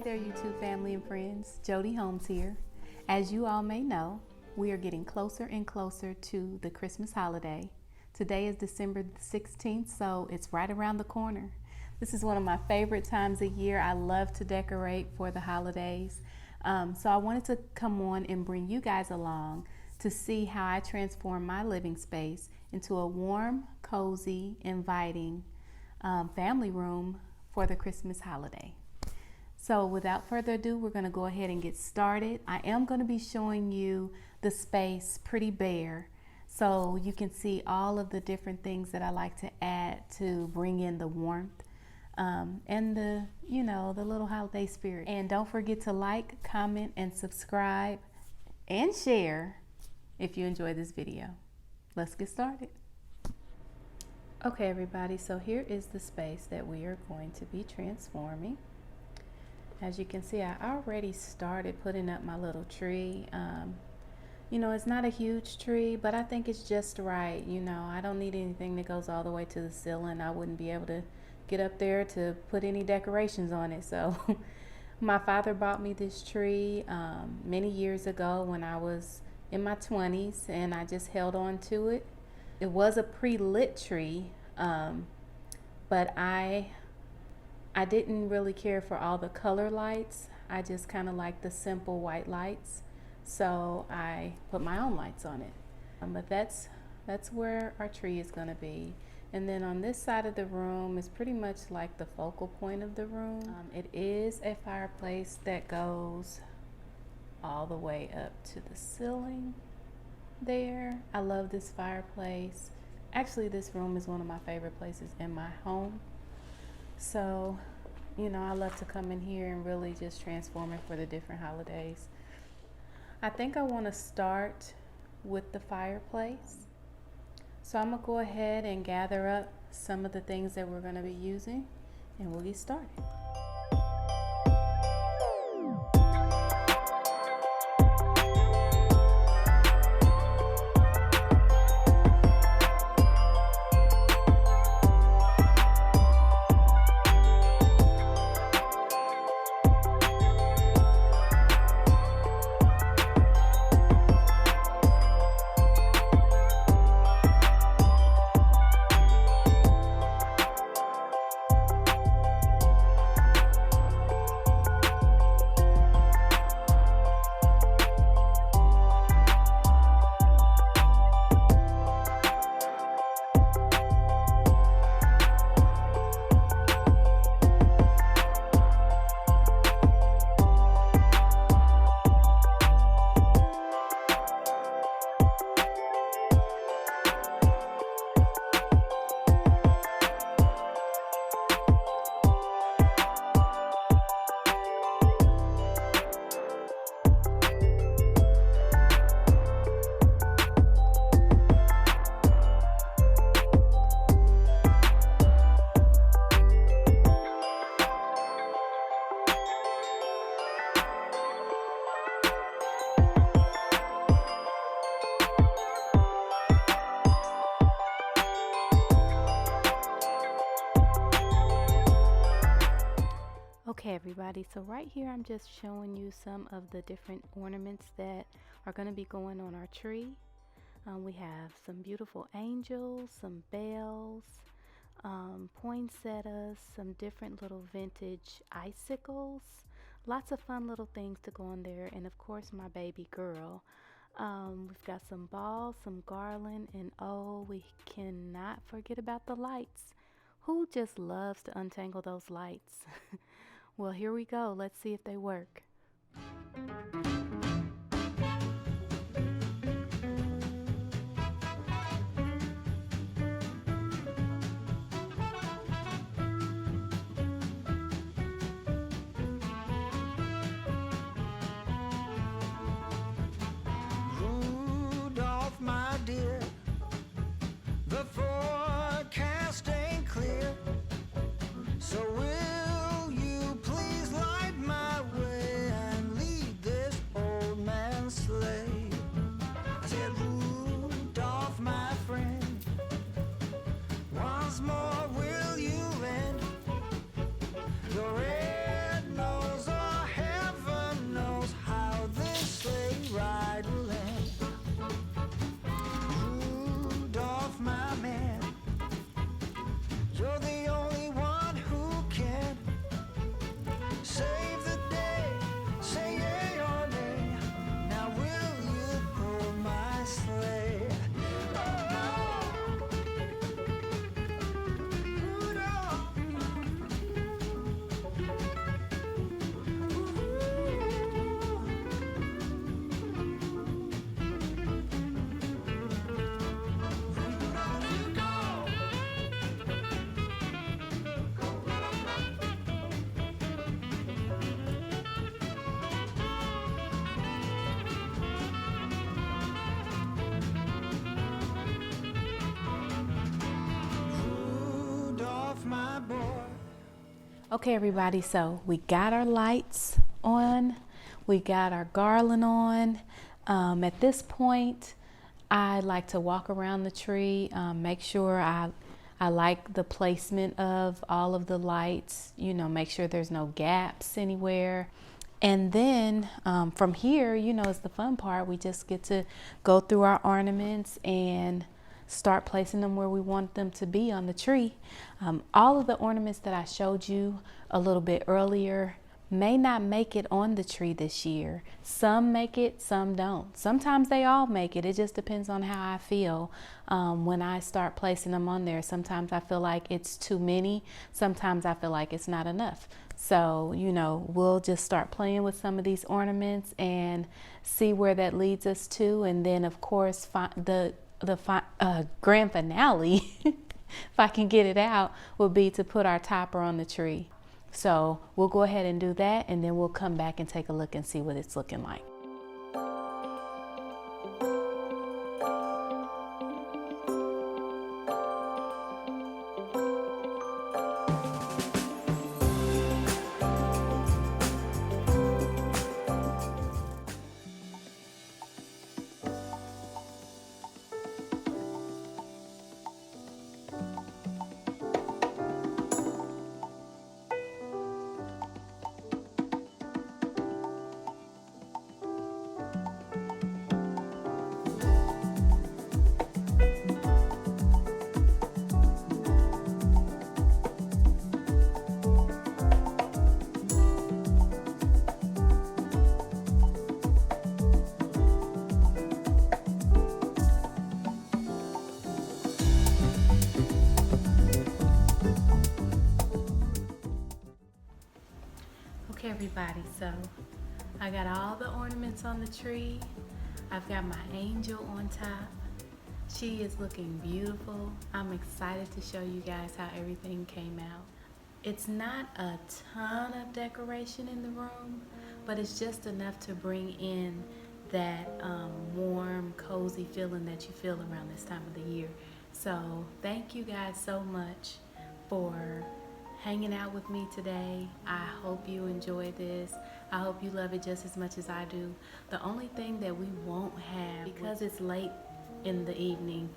there, YouTube family and friends. Jody Holmes here. As you all may know, we are getting closer and closer to the Christmas holiday. Today is December 16th, so it's right around the corner. This is one of my favorite times of year. I love to decorate for the holidays. So I wanted to come on and bring you guys along to see how I transform my living space into a warm, cozy, inviting family room for the Christmas holiday. So without further ado, we're going to go ahead and get started. I am going to be showing you the space pretty bare, so you can see all of the different things that I like to add to bring in the warmth and the little holiday spirit. And don't forget to like, comment, and subscribe and share if you enjoy this video. Let's get started. Okay, everybody, so here is the space that we are going to be transforming. As you can see, I already started putting up my little tree. It's not a huge tree, but I think it's just right. I don't need anything that goes all the way to the ceiling. I wouldn't be able to get up there to put any decorations on it. So my father bought me this tree many years ago when I was in my 20s, and I just held on to it. It was a pre-lit tree, but I didn't really care for all the color lights. I just kind of like the simple white lights, so I put my own lights on it. But that's where our tree is going to be. And then on this side of the room is pretty much like the focal point of the room. It is a fireplace that goes all the way up to the ceiling there. I love this fireplace. Actually, this room is one of my favorite places in my home. So, I love to come in here and really just transform it for the different holidays. I think I want to start with the fireplace. So I'm going to go ahead and gather up some of the things that we're going to be using, and we'll get started. Okay, everybody, so right here I'm just showing you some of the different ornaments that are going to be going on our tree. We have some beautiful angels, some bells, poinsettias, some different little vintage icicles, lots of fun little things to go on there, and of course my baby girl. We've got some balls, some garland, and oh, we cannot forget about the lights. Who just loves to untangle those lights? Well, here we go. Let's see if they work. Rudolph, my dear, the forecast ain't clear, so will you please light my way and lead this old Okay, everybody, so we got our lights on, we got our garland on. At this point, I like to walk around the tree, make sure I like the placement of all of the lights, you know, make sure there's no gaps anywhere. And then from here, you know, is the fun part. We just get to go through our ornaments and start placing them where we want them to be on the tree. All of the ornaments that I showed you a little bit earlier may not make it on the tree this year. Some make it, some don't. Sometimes they all make it. It just depends on how I feel when I start placing them on there. Sometimes I feel like it's too many. Sometimes I feel like it's not enough. So, you know, we'll just start playing with some of these ornaments and see where that leads us to. And then, of course, the grand finale, if I can get it out, will be to put our topper on the tree. So we'll go ahead and do that, and then we'll come back and take a look and see what it's looking like. Okay, everybody, so I got all the ornaments on the tree. I've got my angel on top. She is looking beautiful. I'm excited to show you guys how everything came out. It's not a ton of decoration in the room, but it's just enough to bring in that warm, cozy feeling that you feel around this time of the year. So thank you guys so much for hanging out with me today. I hope you enjoy this. I hope you love it just as much as I do. The only thing that we won't have, because it's late in the evening,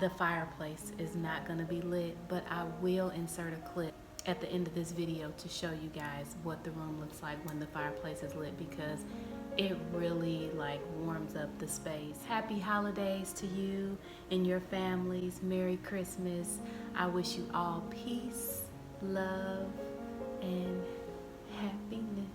the fireplace is not going to be lit, but I will insert a clip at the end of this video to show you guys what the room looks like when the fireplace is lit, because it really like warms up the space. Happy holidays to you and your families. Merry Christmas. I wish you all peace, love, and happiness.